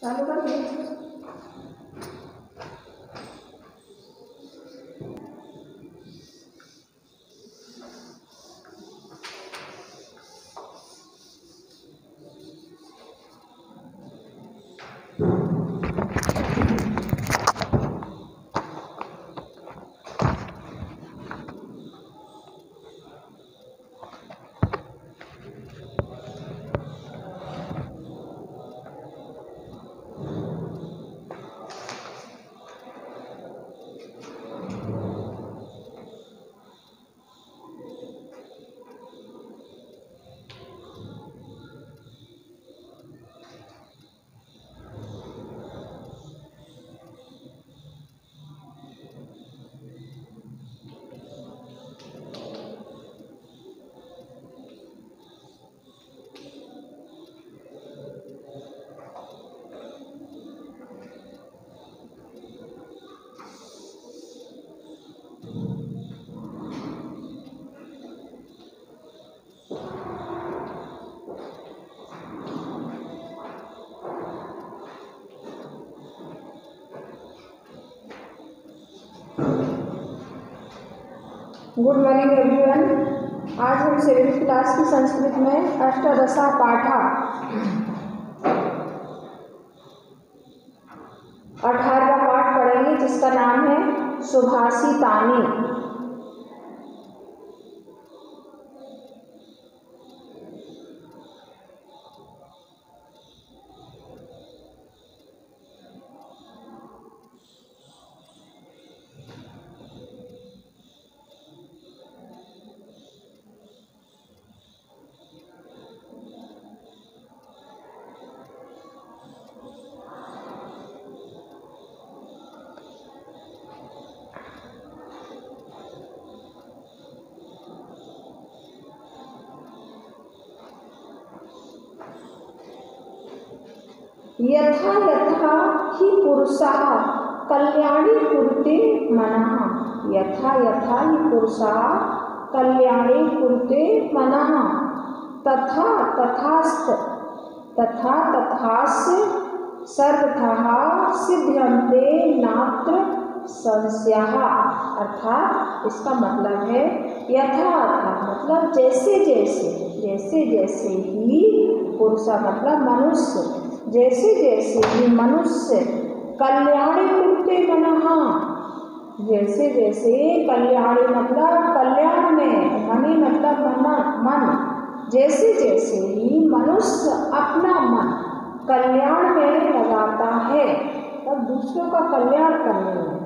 चालू कर दिया। Good morning everyone. आज हम 7th क्लास की संस्कृत में अष्टादशा पाठा 18वां पाठ पढ़ेंगे, जिसका नाम है सुभाषितानि। यथा यथा हि पुरुषः कल्याणी कुरुते मनः। यथा यथा हि पुरुषः कल्याणी कुरुते मनः तथा तथास्य सर्वतः सिद्ध्यन्ते नात्र संशयः। अर्थात इसका मतलब है यथा मतलब जैसे जैसे ही पुरुष मतलब मनुष्य, जैसे जैसे ही मनुष्य कल्याणी कुरुते मनः, जैसे जैसे कल्याणी मतलब कल्याण में, मनि मतलब मन, जैसे जैसे ही मनुष्य अपना मन कल्याण में लगाता है, तब दूसरों का कल्याण करने में।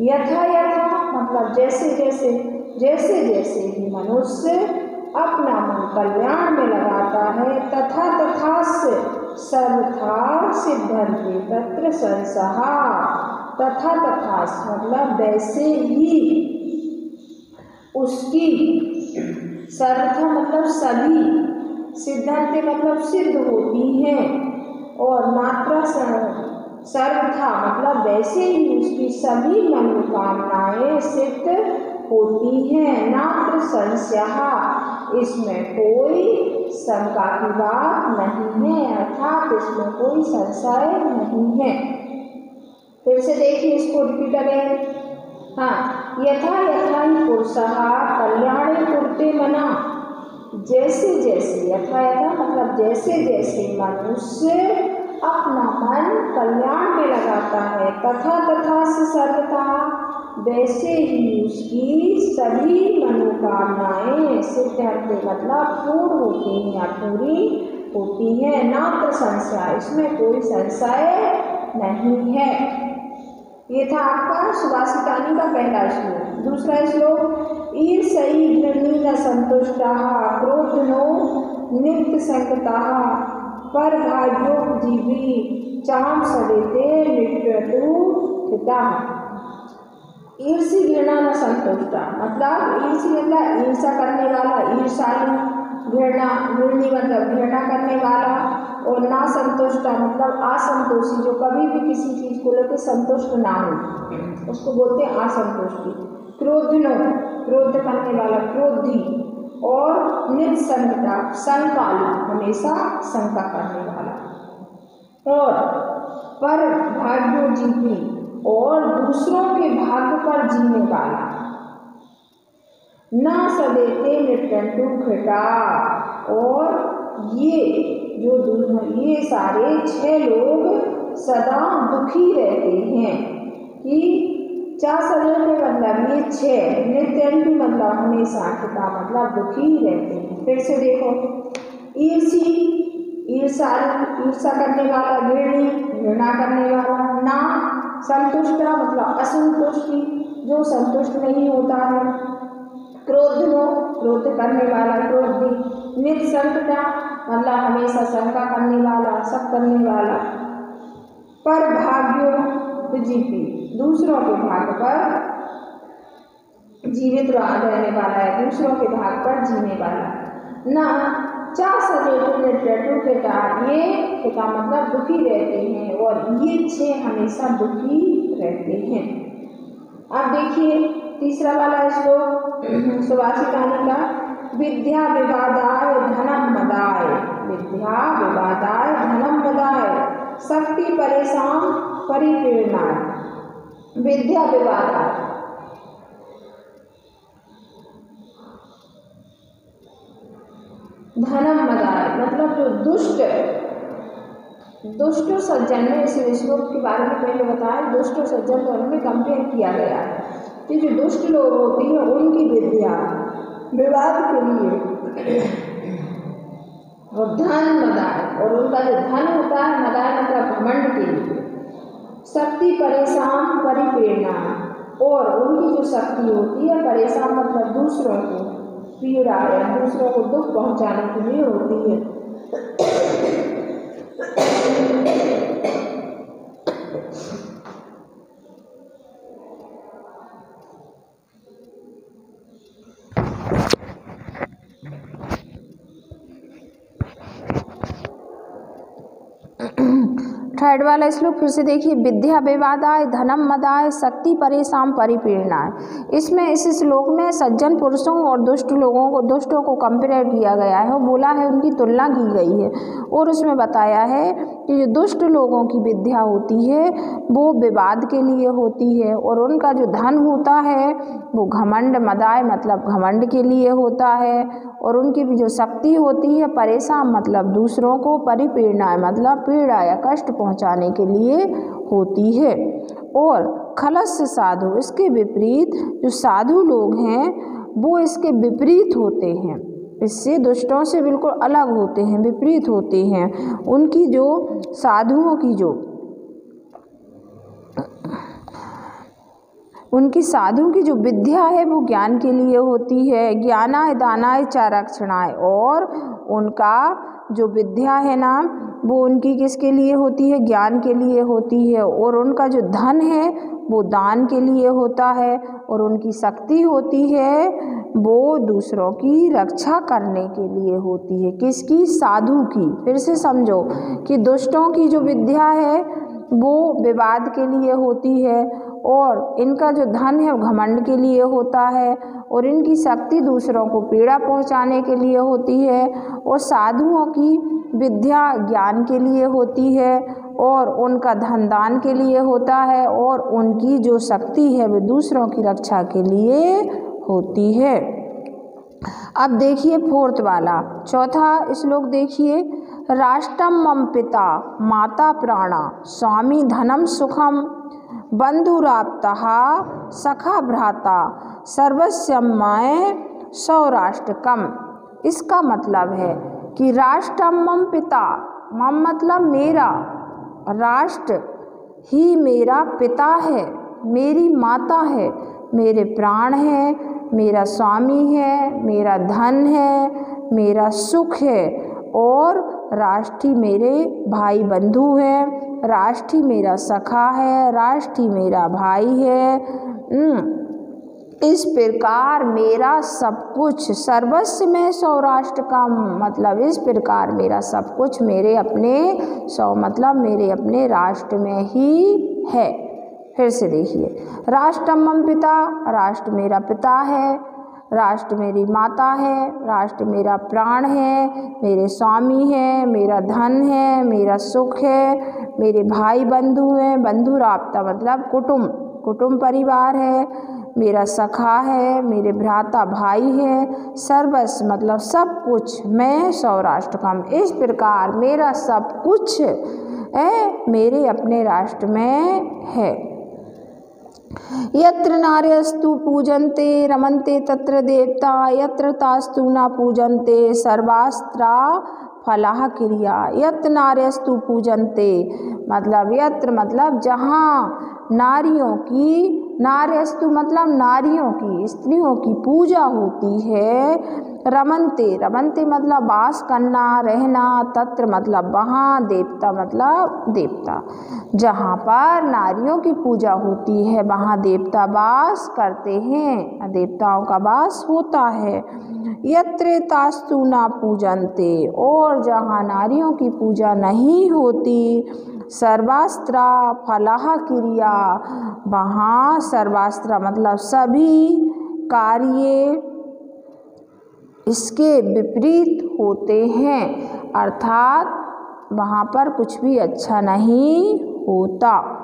यथा यथा मतलब जैसे जैसे ही मनुष्य अपना मन कल्याण में लगाता है, तथा से सर्वथा सिद्ध्यन्ते तत्र संशयः। तथा मतलब वैसे ही उसकी, सर्वथा मतलब सभी, सिद्ध्यन्ते मतलब सिद्ध होती हैं, और नात्र सर्वथा मतलब वैसे ही उसकी सभी मनोकामनाएं सिद्ध होती हैं। नात्र संशयः, इसमें कोई शंका की बात नहीं है, अर्थात इसमें कोई संशय नहीं है। फिर से देखिए, इसको रिपीट अगेन। हाँ, यथा यथा ही पुरुषः कल्याणी कुरुते मनः, जैसे जैसे, यथा यथा मतलब जैसे जैसे मनुष्य अपना मन कल्याण में लगाता है, तथा से सर्वथा वैसे ही उसकी सभी मनोकामनाएं सिद्ध्यन्ते मतलब पूर्ण होती हैं या पूरी होती हैं। नात्र संशय, इसमें कोई संशय नहीं है। ये था आपका सुभाषितानि का पहला श्लोक। दूसरा श्लोक, ईर्ष्यै घृणेन संतुष्टाः क्रोधनो नित्य संगताः परभाग्योपजीवी चाम सदेते नृत्यतु हिताः। ईर्ष्य घृणा न संतुष्टा मतलब ईर्ष्य मतलब ईर्षा करने वाला, ईर्ष्यालु, घृणी मतलब घृणा करने वाला, और ना संतुष्टा मतलब असंतोषी, जो कभी भी किसी चीज को लेकर संतुष्ट ना हो, उसको बोलते हैं असंतुष्टि। क्रोधनो क्रोध करने वाला, क्रोधी, और निस्संगता शंकालु हमेशा शंका करने वाला, और पर भाग्योजीवी और दूसरों के भाग्य पर जीने वाला, ना सदेते नित्यंतु घृता। और ये सारे 6 लोग सदा दुखी रहते हैं कि 4 सदेते मतलब ये 6, नित्यंतु मतलब हमेशा, घृता मतलब दुखी रहते हैं। फिर से देखो, ईर्षा करने वाला, घृणी घृणा करने वाला, ना संतुष्टा मतलब असंतुष्टि जो संतुष्ट नहीं होता है, क्रोधो क्रोध करने वाला क्रोधी, निसंकटा मतलब हमेशा शंका करने वाला, शक करने वाला, पर भाग्यो जीवी दूसरों के भाग्य पर जीवित रहने वाला है, दूसरों के भाग्य पर जीने वाला, ना 4 सदेते नित्यंतु घृता ये घृता मतलब दुखी रहते हैं, और ये 6 हमेशा दुखी रहते हैं। अब देखिए तीसरा वाला श्लोक सुभाषितानी का, विद्या विवादाय धनम मदाय, विद्या विवादाय धनम मदाय, शक्ति परेशान परिप्रेरणा। विद्या विवादाय धनम मदाय मतलब जो दुष्ट सज्जन में, इस श्लोक के बारे में पहले बताया, दुष्ट और सज्जन दोनों में कंपेयर किया गया है कि जो दुष्ट लोग होती हैं उनकी विद्या विवाद के लिए, और धन मदाय और उनका जो धन होता है, मदाय मतलब घमंड के लिए, शक्ति परेशान परिप्रेरणा और उनकी जो शक्ति होती है, परेशान मतलब दूसरों को पीड़ा है, दूसरों को दुख पहुंचाने के लिए होती है। थर्ड वाला श्लोक फिर से देखिए, विद्या विवादाय धनम मदाय शक्ति परेशान परिप्रेरणाय। इसमें इस श्लोक में सज्जन पुरुषों और दुष्टों को कंपेयर किया गया है, और बोला है उनकी तुलना की गई है, और उसमें बताया है कि जो दुष्ट लोगों की विद्या होती है वो विवाद के लिए होती है, और उनका जो धन होता है वो घमंड मदाय मतलब घमंड के लिए होता है, और उनकी भी जो शक्ति होती है परेशान मतलब दूसरों को, परिप्रेरणाय मतलब पीड़ा या कष्ट पहुंचाने के लिए होती है। और खलस साधु, इसके विपरीत जो साधु लोग हैं वो इसके विपरीत होते हैं, इससे दुष्टों से बिल्कुल अलग होते हैं, विपरीत होते हैं। उनकी जो साधुओं की जो विद्या है वो ज्ञान के लिए होती है, ज्ञानाय दानाय च रक्षणाय, और उनका जो विद्या है ना वो उनकी किसके लिए होती है, ज्ञान के लिए होती है, और उनका जो धन है वो दान के लिए होता है, और उनकी शक्ति होती है वो दूसरों की रक्षा करने के लिए होती है। किसकी? साधु की। फिर से समझो कि दुष्टों की जो विद्या है वो विवाद के लिए होती है, और इनका जो धन है वो घमंड के लिए होता है, और इनकी शक्ति दूसरों को पीड़ा पहुंचाने के लिए होती है, और साधुओं की विद्या ज्ञान के लिए होती है, और उनका धन दान के लिए होता है, और उनकी जो शक्ति है वो दूसरों की रक्षा के लिए होती है। अब देखिए फोर्थ वाला, चौथा श्लोक देखिए, राष्ट्रम मम पिता माता प्राणा स्वामी धनम सुखम बंधुराप्तः सखा भ्राता सर्वस्वम मय सौराष्ट्रकम। इसका मतलब है कि राष्ट्रम मम पिता, मम मतलब मेरा, राष्ट्र ही मेरा पिता है, मेरी माता है, मेरे प्राण है, मेरा स्वामी है, मेरा धन है, मेरा सुख है, और राष्ट्र ही मेरे भाई बंधु हैं, राष्ट्र ही मेरा सखा है, राष्ट्र ही मेरा भाई है। इस प्रकार मेरा सब कुछ, सर्वस्व में सौराष्ट्र का मतलब इस प्रकार मेरा सब कुछ मेरे अपने मतलब मेरे अपने राष्ट्र में ही है। फिर से देखिए, राष्ट्रम मम पिता, राष्ट्र मेरा पिता है, राष्ट्र मेरी माता है, राष्ट्र मेरा प्राण है, मेरे स्वामी है, मेरा धन है, मेरा सुख है, मेरे भाई बंधु हैं, बंधु राब्ता मतलब कुटुंब परिवार है, मेरा सखा है, मेरे भ्राता भाई है, सर्वस्व मतलब सब कुछ, मैं सौराष्ट्रकम। इस प्रकार मेरा सब कुछ मेरे अपने राष्ट्र में है। यत्र नार्यस्तु पूजन्ते रमन्ते तत्र देवता, यत्र तास्तु न पूजन्ते सर्वास्त्रा फलाह क्रिया। यत्र नार्यस्तु पूजन्ते मतलब यत्र मतलब जहाँ नारियों की, नार्यस्तु मतलब नारियों की, स्त्रियों की पूजा होती है। रमन्ते मतलब वास करना, रहना, तत्र मतलब वहाँ, देवता मतलब देवता, जहाँ पर नारियों की पूजा होती है वहाँ देवता वास करते हैं, देवताओं का वास होता है। यत्र तास्तु न पूजन्ते और जहाँ नारियों की पूजा नहीं होती, सर्वास्त्रा फलाह क्रिया वहाँ, सर्वास्त्रा मतलब सभी कार्य इसके विपरीत होते हैं, अर्थात वहाँ पर कुछ भी अच्छा नहीं होता।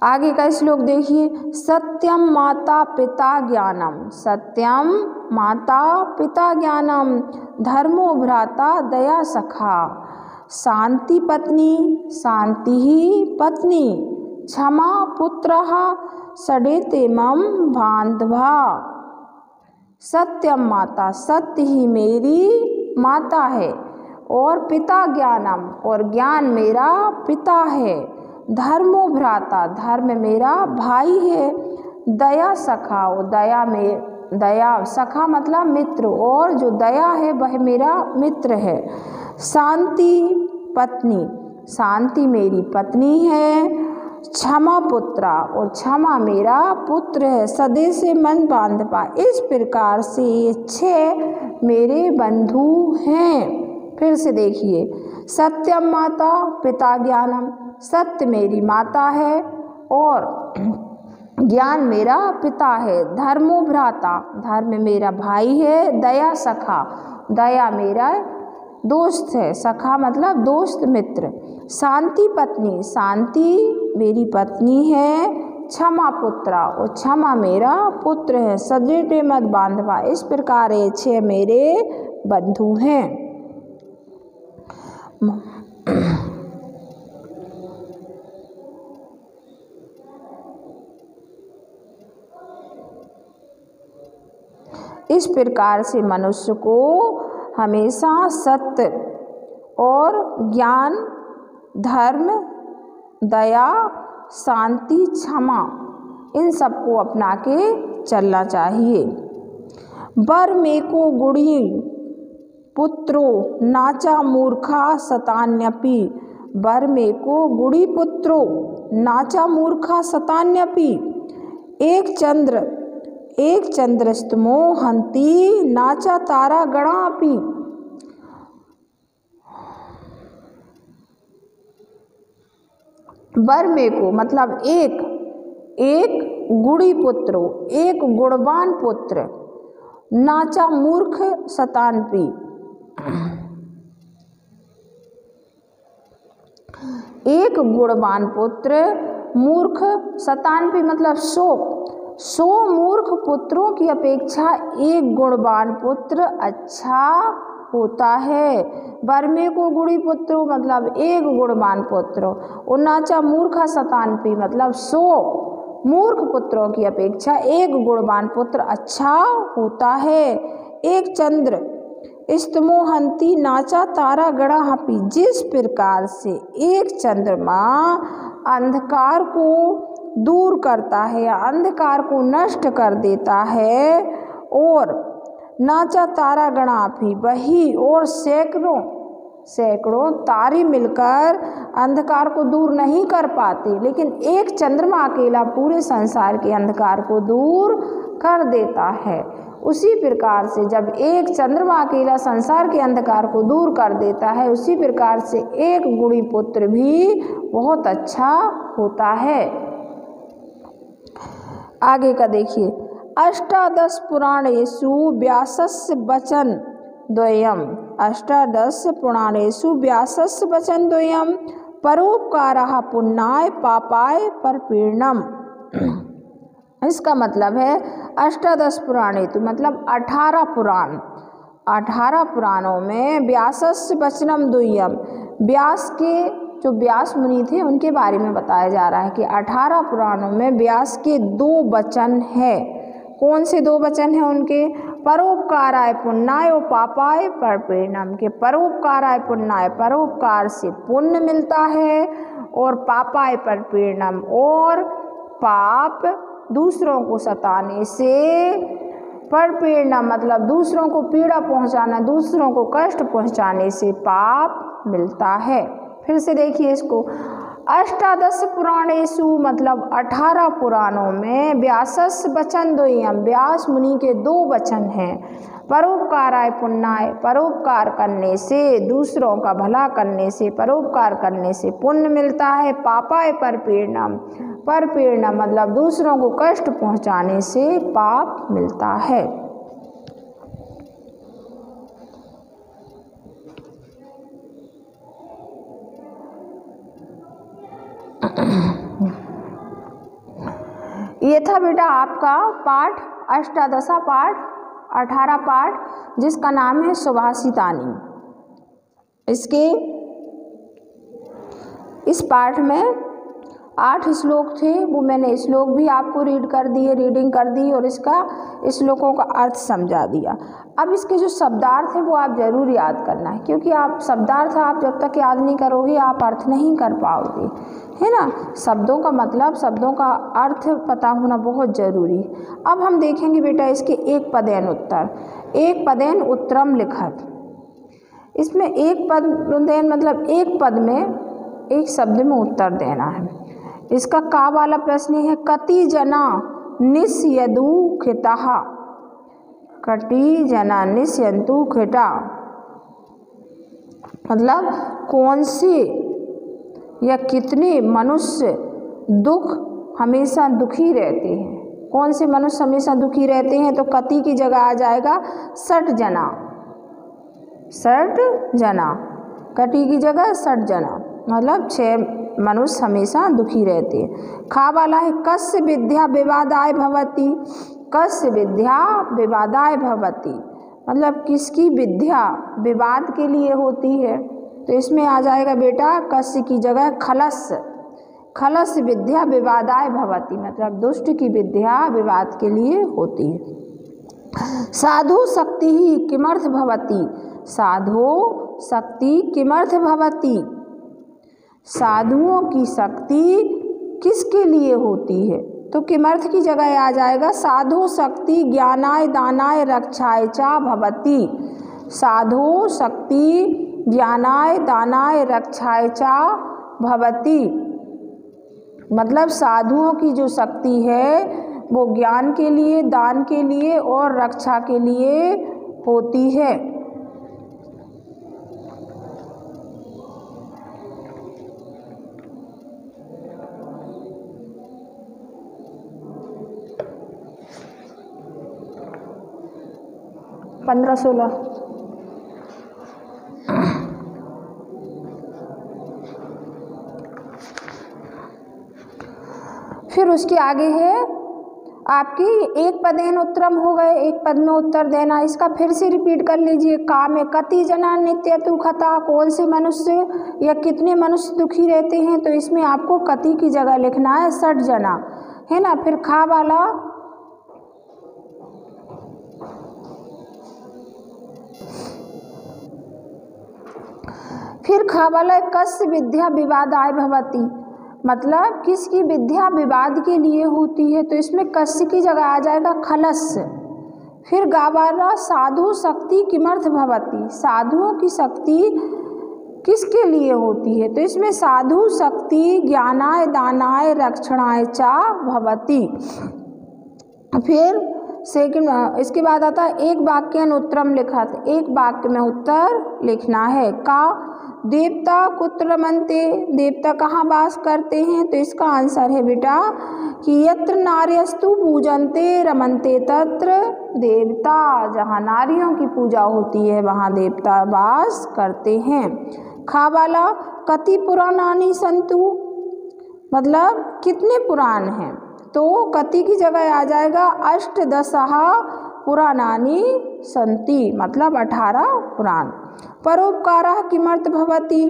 आगे का श्लोक देखिए। सत्यम माता पिता ज्ञानम, सत्यम माता पिता ज्ञानम, धर्मो भ्राता दया सखा, शांति पत्नी शांति ही पत्नी, क्षमा पुत्रः सडेते मम बांधवा। सत्यम माता सत्य ही मेरी माता है, और पिता ज्ञानम और ज्ञान मेरा पिता है, धर्मो भ्राता धर्म मेरा भाई है, दया सखा और दया में दया सखा मतलब मित्र, और जो दया है वह मेरा मित्र है। शांति पत्नी शांति मेरी पत्नी है, क्षमा पुत्रा और क्षमा मेरा पुत्र है, सदे से मन बांधवा। इस प्रकार से ये 6 मेरे बंधु हैं। फिर से देखिए। सत्यम माता पिता ज्ञानम, सत्य मेरी माता है और ज्ञान मेरा पिता है, धर्मो भ्राता धर्म मेरा भाई है, दया सखा दया मेरा दोस्त है, सखा मतलब दोस्त मित्र, शांति पत्नी शांति मेरी पत्नी है, क्षमा पुत्रा और क्षमा मेरा पुत्र है, सजेटे मत बांधवा। इस प्रकार ये 6 मेरे बंधु हैं। इस प्रकार से मनुष्य को हमेशा सत्य और ज्ञान, धर्म, दया, शांति, क्षमा इन सबको अपना के चलना चाहिए। वर मेको गुड़ी पुत्रो नाचा मूर्खा सतान्यपि, वर मेको गुड़ी पुत्रो नाचा मूर्खा सतान्यपि, एक चंद्रस्तमो हंती नाचा तारा गणापि। वर मेको मतलब एक गुड़ी पुत्रो एक गुणवान पुत्र, नाचा मूर्ख सतानपी एक गुणवान पुत्र, मूर्ख सतानपी मतलब 100 मूर्ख पुत्रों की अपेक्षा एक गुणवान पुत्र अच्छा होता है। बरमे को गुड़ी पुत्रो मतलब एक गुणवान पुत्र, उन्नाचा मूर्खा सतानपी मतलब 100 मूर्ख पुत्रों की अपेक्षा एक गुणवान पुत्र अच्छा होता है। एक चंद्र स्तमोहंती नाचा तारा गणा हपी, जिस प्रकार से एक चंद्रमा अंधकार को दूर करता है या अंधकार को नष्ट कर देता है, और नाचा तारा गणा भी वही और सैकड़ों तारे मिलकर अंधकार को दूर नहीं कर पाते, लेकिन एक चंद्रमा अकेला पूरे संसार के अंधकार को दूर कर देता है। उसी प्रकार से जब एक चंद्रमा अकेला संसार के अंधकार को दूर कर देता है, उसी प्रकार से एक गुणी पुत्र भी बहुत अच्छा होता है। आगे का देखिए, अष्टादश पुराणेषु व्यासस्य वचन द्वयम्, अष्टादश पुराणेषु व्यासस्य वचन द्वयम्, परोपकारः पुण्याय पापाय परपीडनम्। इसका मतलब है अष्टादश पुराणे तो मतलब 18 पुराण, 18 पुराणों में व्यासस्य वचनम द्वयम्, व्यास के जो व्यास मुनि थे उनके बारे में बताया जा रहा है कि 18 पुराणों में व्यास के 2 वचन है। कौन से 2 वचन हैं उनके? परोपकाराय पुण्याय और पापाय परपीडनम्, के परोपकाराय पुण्याय, परोपकार से पुण्य मिलता है, और पापाय परपीडनम्, और पाप दूसरों को सताने से, परपीडनम् मतलब दूसरों को पीड़ा पहुंचाना, दूसरों को कष्ट पहुंचाने से पाप मिलता है। फिर से देखिए इसको, अष्टादश पुराणेषु मतलब 18 पुराणों में व्यासस्य वचन द्वयम्, व्यास मुनि के 2 वचन हैं। परोपकाराय पुण्याय, परोपकार करने से, दूसरों का भला करने से, परोपकार करने से पुण्य मिलता है। पापाय परपीडनम्, परपीडनम् मतलब दूसरों को कष्ट पहुंचाने से पाप मिलता है। ये था बेटा आपका पाठ, अष्टादशा पाठ, 18 पाठ, जिसका नाम है सुभाषितानी। इसके इस पाठ में 8 श्लोक थे, वो मैंने श्लोक भी आपको रीडिंग कर दी और इसका श्लोकों का अर्थ समझा दिया। अब इसके जो शब्दार्थ है वो आप जरूर याद करना है, क्योंकि आप शब्दार्थ आप जब तक याद नहीं करोगे आप अर्थ नहीं कर पाओगे, है ना। शब्दों का मतलब, शब्दों का अर्थ पता होना बहुत ज़रूरी। अब हम देखेंगे बेटा इसके एक पदेन उत्तर, एक पदेन उत्तरम लिखत। इसमें एक पदेन मतलब एक पद में, एक शब्द में उत्तर देना है। इसका का वाला प्रश्न है, कति जना निस्यदु खितः, कति जना निस्यन्तु खिता, मतलब कौन से या कितने मनुष्य हमेशा दुखी रहते हैं। कौन से मनुष्य हमेशा दुखी रहते हैं? तो कति की जगह आ जाएगा 60 जना, 60 जना, कति की जगह 60 जना, मतलब 6 मनुष्य हमेशा दुखी रहते हैं। खा वाला है, कस्य विद्या विवादाय भवति, कस्य विद्या विवादाय भवति, मतलब किसकी विद्या विवाद के लिए होती है। तो इसमें आ जाएगा बेटा कस्य की जगह खलस, खलस विद्या विवादाय भवति, मतलब दुष्ट की विद्या विवाद के लिए होती है। साधु शक्ति ही किमर्थ भवति, साधु शक्ति किमर्थ भवति, साधुओं की शक्ति किसके लिए होती है? तो किमर्थ की जगह आ जाएगा साधु शक्ति ज्ञानाय दानाय रक्षाय चा भवति, साधु शक्ति ज्ञानाय दानाय रक्षाय चा भवति, मतलब साधुओं की जो शक्ति है वो ज्ञान के लिए, दान के लिए और रक्षा के लिए होती है। पंद्रह 16 फिर उसके आगे है आपकी एक पदेन उत्तरम हो गए, एक पद में उत्तर देना। इसका फिर से रिपीट कर लीजिए। का में कति जना नित्य तु खता, कौन से मनुष्य या कितने मनुष्य दुखी रहते हैं? तो इसमें आपको कति की जगह लिखना है 60 जना, है ना। फिर खा वाला कस्य विद्या विवादाय भवति, मतलब किसकी विद्या विवाद के लिए होती है? तो इसमें कस्य की जगह आ जाएगा खलस। फिर गा वाला साधु शक्ति किमर्थ भवति, साधुओं की शक्ति किसके लिए होती है? तो इसमें साधु शक्ति ज्ञानाय दानाय रक्षणाय चा भवति। फिर सेकंड, इसके बाद आता है एक वाक्यन उत्तरम लिखत, एक वाक्य में उत्तर लिखना है। का देवता कुत्र रमन्ते, देवता कहाँ वास करते हैं? तो इसका आंसर है बेटा कि यत्र नार्यस्तु पूजन्ते रमन्ते तत्र देवता, जहाँ नारियों की पूजा होती है वहाँ देवता वास करते हैं। खा वाला कति पुराणानि सन्तु, मतलब कितने पुराण हैं? तो कति की जगह आ जाएगा अष्टदशः पुराणानि सन्ति, मतलब 18 पुराण। परोपकारः किमर्थ भवति,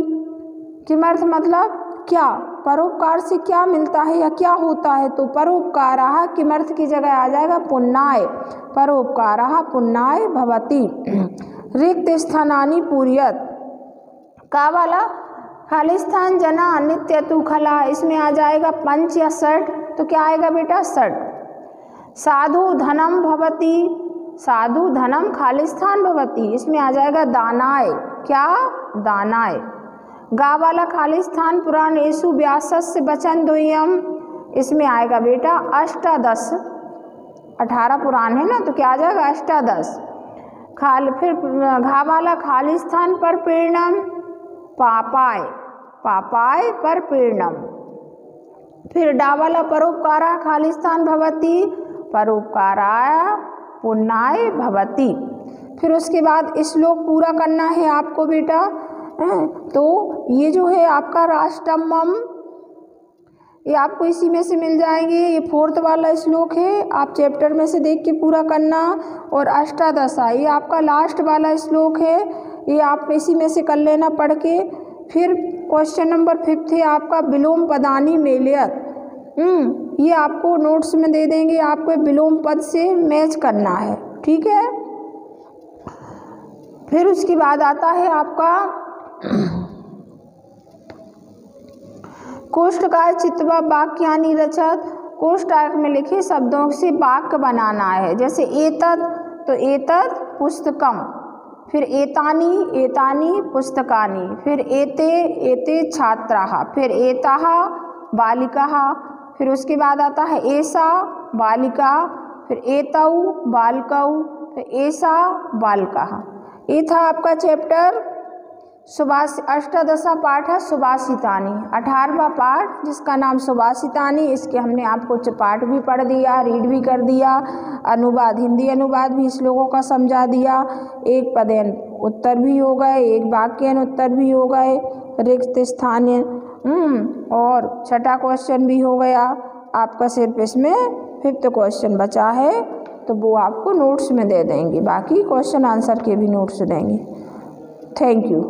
किमर्थ मतलब क्या, परोपकार से क्या मिलता है या क्या होता है? तो परोपकारः किमर्थ की जगह आ जाएगा पुण्याय, परोपकारः पुण्याय भवति। रिक्त स्थानानि पूरयत, का वाला खाली स्थान जना नित्य तु खला, इसमें आ जाएगा 5 या 60, तो क्या आएगा बेटा 60। साधु धनम भवति, साधु धनम खाली स्थान भवति, इसमें आ जाएगा दानाय, क्या दानाय। गा वाला खाली स्थान पुराण येषु व्यासस्य वचन द्वयम्, इसमें आएगा बेटा अष्टादश, 18 पुराण है ना, तो क्या आ जाएगा अष्टादश। फिर घा वाला खाली स्थान पर पीर्णम पापाय, पापाय पर पीर्णम। फिर डा वाला परोपकारा खाली स्थान भवति, परोपकाराय पुण्याय भवति। फिर उसके बाद श्लोक पूरा करना है आपको बेटा। तो ये जो है आपका राष्ट्रमम, ये आपको इसी में से मिल जाएंगे। ये 4th वाला श्लोक है, आप चैप्टर में से देख के पूरा करना। और अष्टादशा ये आपका लास्ट वाला श्लोक है, ये आप इसी में से कर लेना पढ़ के। फिर क्वेश्चन नंबर 5 है आपका विलोम पदानि मेलयत, ये आपको नोट्स में दे देंगे, आपको विलोम पद से मैच करना है, ठीक है। फिर उसके बाद आता है आपका कोष्ठकाय चित्वा वाक्यानि रचत, कोष्ठक में लिखे शब्दों से वाक्य बनाना है। जैसे एतद, तो एतद पुस्तकम, फिर एतानि, एतानि पुस्तकानि, फिर एते, एते छात्राः, फिर एताः बालिकाः, फिर उसके बाद आता है एषा बालिका, फिर एतौ बालकौ, फिर एषा बालकः। ये था आपका चैप्टर अष्टादशा पाठ है सुभाषितानि, 18वां पाठ जिसका नाम सुभाषितानि। इसके हमने आपको पाठ भी पढ़ दिया, रीड भी कर दिया, अनुवाद हिंदी अनुवाद भी श्लोकों का समझा दिया, एक पदेन उत्तर भी हो गए, एक वाक्यन उत्तर भी हो गए, रिक्त स्थानीय और 6ठा क्वेश्चन भी हो गया आपका। सिर्फ इसमें 5th क्वेश्चन बचा है, तो वो आपको नोट्स में दे देंगे, बाकी क्वेश्चन आंसर के भी नोट्स देंगे। Thank you.